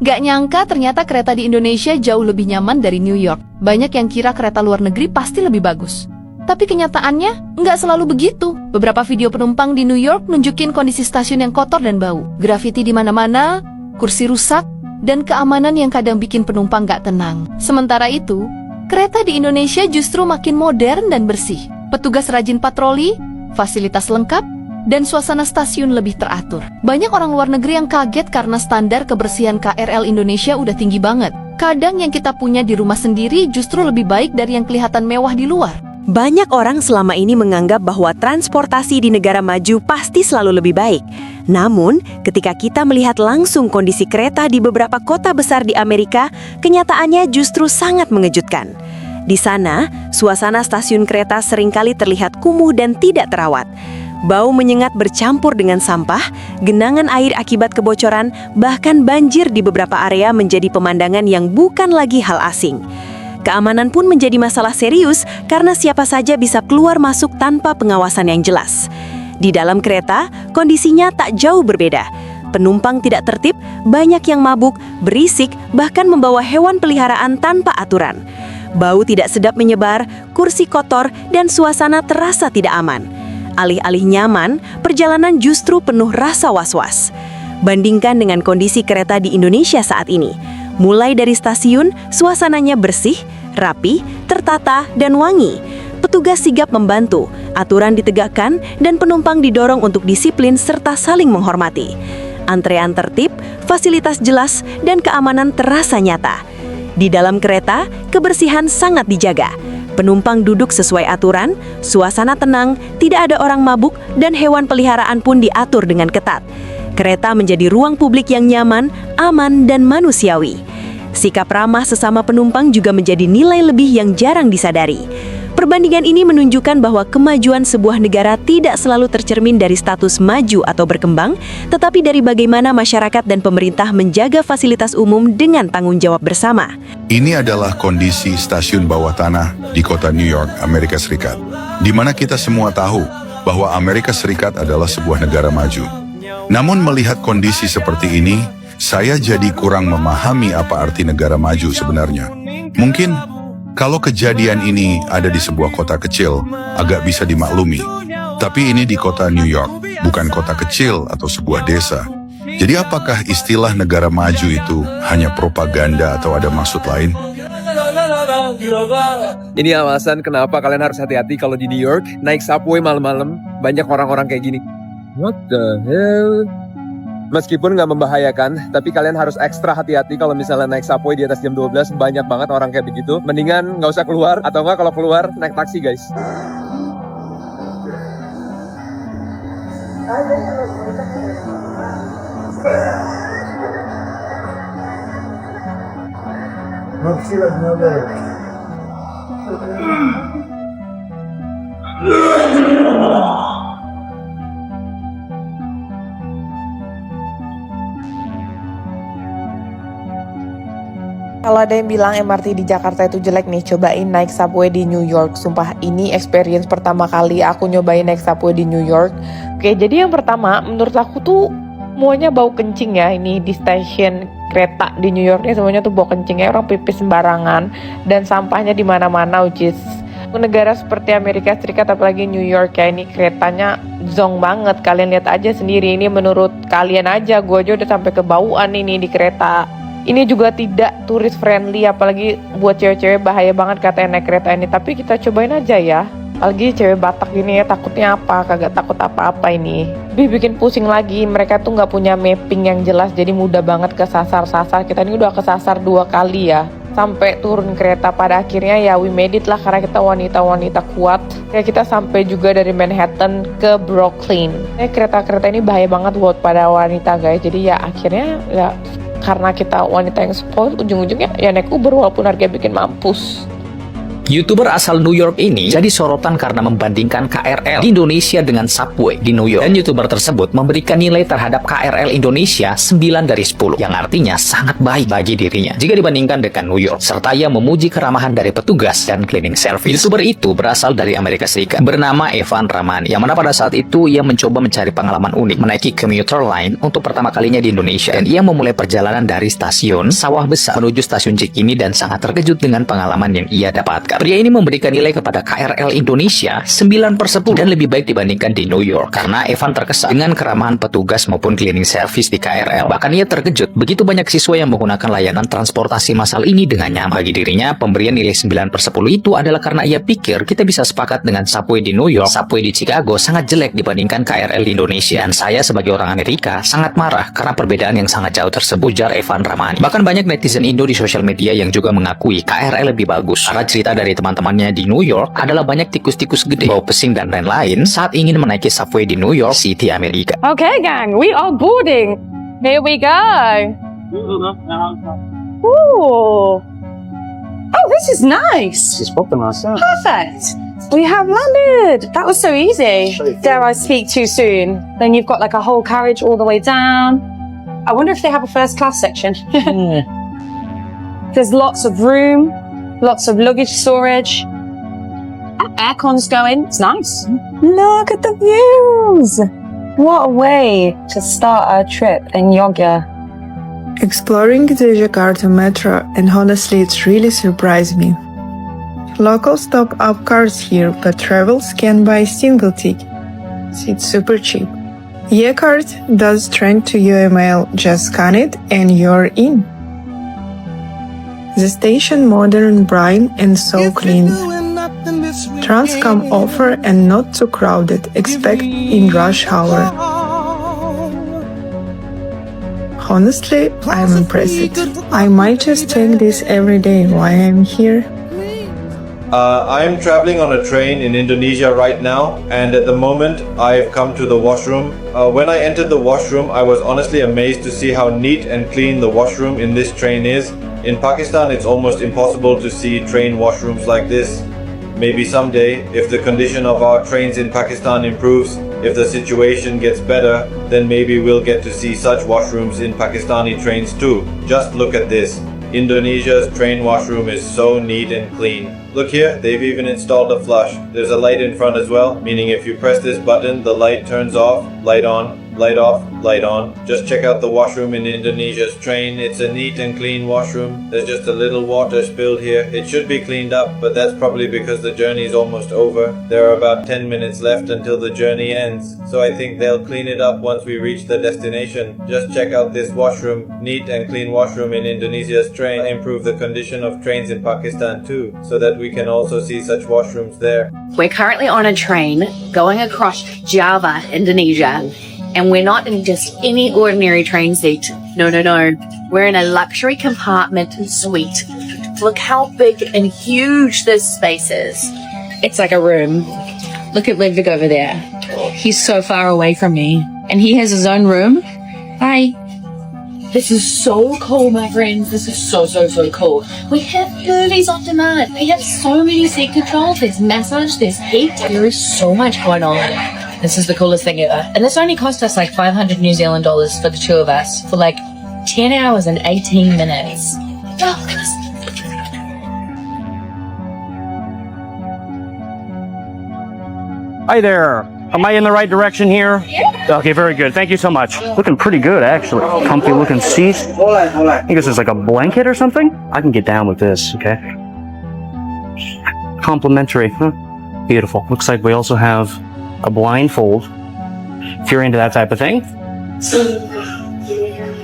Gak nyangka ternyata kereta di Indonesia jauh lebih nyaman dari New York. Banyak yang kira kereta luar negeri pasti lebih bagus. Tapi kenyataannya nggak selalu begitu. Beberapa video penumpang di New York nunjukin kondisi stasiun yang kotor dan bau. Grafiti di mana-mana, kursi rusak, dan keamanan yang kadang bikin penumpang nggak tenang. Sementara itu, kereta di Indonesia justru makin modern dan bersih. Petugas rajin patroli, fasilitas lengkap, dan suasana stasiun lebih teratur. Banyak orang luar negeri yang kaget karena standar kebersihan KRL Indonesia udah tinggi banget. Kadang yang kita punya di rumah sendiri justru lebih baik dari yang kelihatan mewah di luar. Banyak orang selama ini menganggap bahwa transportasi di negara maju pasti selalu lebih baik. Namun, ketika kita melihat langsung kondisi kereta di beberapa kota besar di Amerika, kenyataannya justru sangat mengejutkan. Di sana, suasana stasiun kereta seringkali terlihat kumuh dan tidak terawat. Bau menyengat bercampur dengan sampah, genangan air akibat kebocoran, bahkan banjir di beberapa area menjadi pemandangan yang bukan lagi hal asing. Keamanan pun menjadi masalah serius karena siapa saja bisa keluar masuk tanpa pengawasan yang jelas. Di dalam kereta, kondisinya tak jauh berbeda. Penumpang tidak tertib, banyak yang mabuk, berisik, bahkan membawa hewan peliharaan tanpa aturan. Bau tidak sedap menyebar, kursi kotor, dan suasana terasa tidak aman. Alih-alih nyaman, perjalanan justru penuh rasa was-was. Bandingkan dengan kondisi kereta di Indonesia saat ini. Mulai dari stasiun, suasananya bersih, rapi, tertata, dan wangi. Petugas sigap membantu, aturan ditegakkan, dan penumpang didorong untuk disiplin serta saling menghormati. Antrean tertib, fasilitas jelas, dan keamanan terasa nyata. Di dalam kereta, kebersihan sangat dijaga. Penumpang duduk sesuai aturan, suasana tenang, tidak ada orang mabuk, dan hewan peliharaan pun diatur dengan ketat. Kereta menjadi ruang publik yang nyaman, aman, dan manusiawi. Sikap ramah sesama penumpang juga menjadi nilai lebih yang jarang disadari. Perbandingan ini menunjukkan bahwa kemajuan sebuah negara tidak selalu tercermin dari status maju atau berkembang, tetapi dari bagaimana masyarakat dan pemerintah menjaga fasilitas umum dengan tanggung jawab bersama. Ini adalah kondisi stasiun bawah tanah di kota New York, Amerika Serikat, di mana kita semua tahu bahwa Amerika Serikat adalah sebuah negara maju. Namun melihat kondisi seperti ini, saya jadi kurang memahami apa arti negara maju sebenarnya. Mungkin kalau kejadian ini ada di sebuah kota kecil, agak bisa dimaklumi. Tapi ini di kota New York, bukan kota kecil atau sebuah desa. Jadi apakah istilah negara maju itu hanya propaganda atau ada maksud lain? Ini alasan kenapa kalian harus hati-hati kalau di New York, naik subway malam-malam, banyak orang-orang kayak gini. What the hell? Meskipun nggak membahayakan, tapi kalian harus ekstra hati-hati kalau misalnya naik subway di atas jam 12, banyak banget orang kayak begitu. Mendingan nggak usah keluar, atau nggak kalau keluar, naik taksi guys. Kalau ada yang bilang MRT di Jakarta itu jelek nih, cobain naik subway di New York. Sumpah, ini experience pertama kali aku nyobain naik subway di New York. Oke, jadi yang pertama, menurut aku tuh semuanya bau kencing ya. Ini di stasiun kereta di New York nih semuanya tuh bau kencing ya, orang pipis sembarangan dan sampahnya di mana-mana, which is negara seperti Amerika Serikat apalagi New York ya, ini keretanya zonk banget. Kalian lihat aja sendiri, ini menurut kalian aja, gue aja udah sampai kebauan ini di kereta. Ini juga tidak turis friendly, apalagi buat cewek-cewek bahaya banget katanya naik kereta ini. Tapi kita cobain aja ya. Apalagi cewek Batak gini ya, takutnya apa? Kagak takut apa-apa ini. Lebih bikin pusing lagi, mereka tuh nggak punya mapping yang jelas, jadi mudah banget kesasar-sasar. Kita ini udah kesasar 2 kali ya. Sampai turun kereta pada akhirnya ya we made it lah, karena kita wanita-wanita kuat. Ya kita sampai juga dari Manhattan ke Brooklyn. Kereta-kereta ini bahaya banget buat pada wanita guys. Jadi ya akhirnya ya karena kita wanita yang spoil, ujung-ujungnya ya naik Uber walaupun harga bikin mampus. YouTuber asal New York ini jadi sorotan karena membandingkan KRL di Indonesia dengan Subway di New York. Dan YouTuber tersebut memberikan nilai terhadap KRL Indonesia 9 dari 10, yang artinya sangat baik bagi dirinya jika dibandingkan dengan New York. Serta ia memuji keramahan dari petugas dan cleaning service. YouTuber itu berasal dari Amerika Serikat, bernama Evan Ramani, yang mana pada saat itu ia mencoba mencari pengalaman unik menaiki commuter line untuk pertama kalinya di Indonesia. Dan ia memulai perjalanan dari stasiun Sawah Besar menuju stasiun Cikini dan sangat terkejut dengan pengalaman yang ia dapatkan. Pria ini memberikan nilai kepada KRL Indonesia 9/10 dan lebih baik dibandingkan di New York karena Evan terkesan dengan keramahan petugas maupun cleaning service di KRL. Bahkan ia terkejut begitu banyak siswa yang menggunakan layanan transportasi massal ini dengan nyaman. Bagi dirinya, pemberian nilai 9/10 itu adalah karena ia pikir kita bisa sepakat dengan Subway di New York, Subway di Chicago sangat jelek dibandingkan KRL di Indonesia. Dan saya sebagai orang Amerika sangat marah karena perbedaan yang sangat jauh tersebut, ujar Evan Ramani. Bahkan banyak netizen Indo di sosial media yang juga mengakui KRL lebih bagus. Karena cerita dari teman-temannya di New York adalah banyak tikus-tikus gede, bau pesing dan lain-lain saat ingin menaiki Subway di New York City, Amerika. Okay, gang, we are boarding. Here we go. Ooh. Oh, this is nice. Perfect. We have landed. That was so easy. Dare I speak too soon? Then you've got like a whole carriage all the way down. I wonder if they have a first class section. There's lots of room, lots of luggage storage. Aircon's going. It's nice. Look at the views. What a way to start our trip in Yogya. Exploring the Jakarta metro, and honestly it's really surprised me. Locals top up cars here, but travelers can buy single ticket. It's super cheap. Card does straight to your email, just scan it and you're in. The station modern, bright and so clean. Transcom offer and not too crowded, expect in rush hour. Honestly, I'm impressed. I might just take this every day while I'm here. I'm traveling on a train in Indonesia right now, and at the moment I've come to the washroom. When I entered the washroom, I was honestly amazed to see how neat and clean the washroom in this train is. In Pakistan, it's almost impossible to see train washrooms like this. Maybe someday, if the condition of our trains in Pakistan improves, if the situation gets better, then maybe we'll get to see such washrooms in Pakistani trains too. Just look at this. Indonesia's train washroom is so neat and clean. Look here, they've even installed a flush. There's a light in front as well, meaning if you press this button, the light turns off, light on, light off, light on. Just check out the washroom in Indonesia's train. It's a neat and clean washroom. There's just a little water spilled here. It should be cleaned up, but that's probably because the journey is almost over. There are about 10 minutes left until the journey ends, so I think they'll clean it up once we reach the destination. Just check out this washroom. Neat and clean washroom in Indonesia's train. Improve the condition of trains in Pakistan too, so that we can also see such washrooms there. We're currently on a train going across Java, Indonesia. And we're not in just any ordinary train seat. No, no, no. We're in a luxury compartment suite. Look how big and huge this space is. It's like a room. Look at Ludwig over there. He's so far away from me. And he has his own room. Hi. This is so cool, my friends. This is so cool. We have movies on demand. We have so many seat controls. There's massage, there's heat. There is so much going on. This is the coolest thing ever. And this only cost us like 500 New Zealand dollars for the two of us for like 10 hours and 18 minutes. Oh, look at this. Hi there. Am I in the right direction here? Yeah. Okay, very good. Thank you so much. Looking pretty good, actually. Comfy looking seats. I think this is like a blanket or something. I can get down with this, okay? Complimentary, huh? Beautiful. Looks like we also have a blindfold, if you're into that type of thing.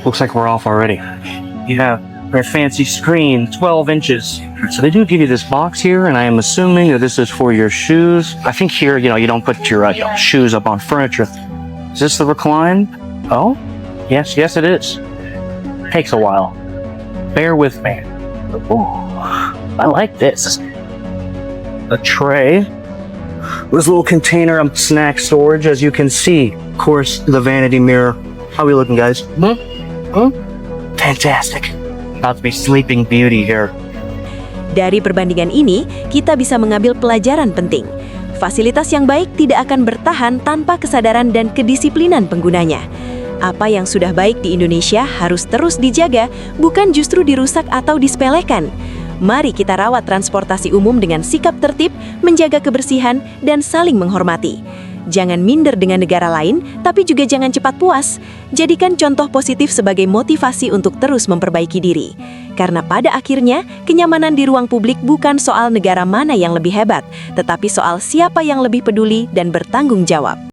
Looks like we're off already. Yeah, very fancy screen, 12 inches. So they do give you this box here, and I am assuming that this is for your shoes. I think here, you don't put your shoes up on furniture. Is this the recline? Oh, yes, it is. Takes a while. Bear with me. Ooh, I like this. A tray. This little container of snack storage, as you can see. Of course, the vanity mirror. How are we looking, guys? Fantastic. About to be Sleeping Beauty here. Dari perbandingan ini, kita bisa mengambil pelajaran penting. Fasilitas yang baik tidak akan bertahan tanpa kesadaran dan kedisiplinan penggunanya. Apa yang sudah baik di Indonesia harus terus dijaga, bukan justru dirusak atau disepelekan. Mari kita rawat transportasi umum dengan sikap tertib, menjaga kebersihan, dan saling menghormati. Jangan minder dengan negara lain, tapi juga jangan cepat puas. Jadikan contoh positif sebagai motivasi untuk terus memperbaiki diri. Karena pada akhirnya, kenyamanan di ruang publik bukan soal negara mana yang lebih hebat, tetapi soal siapa yang lebih peduli dan bertanggung jawab.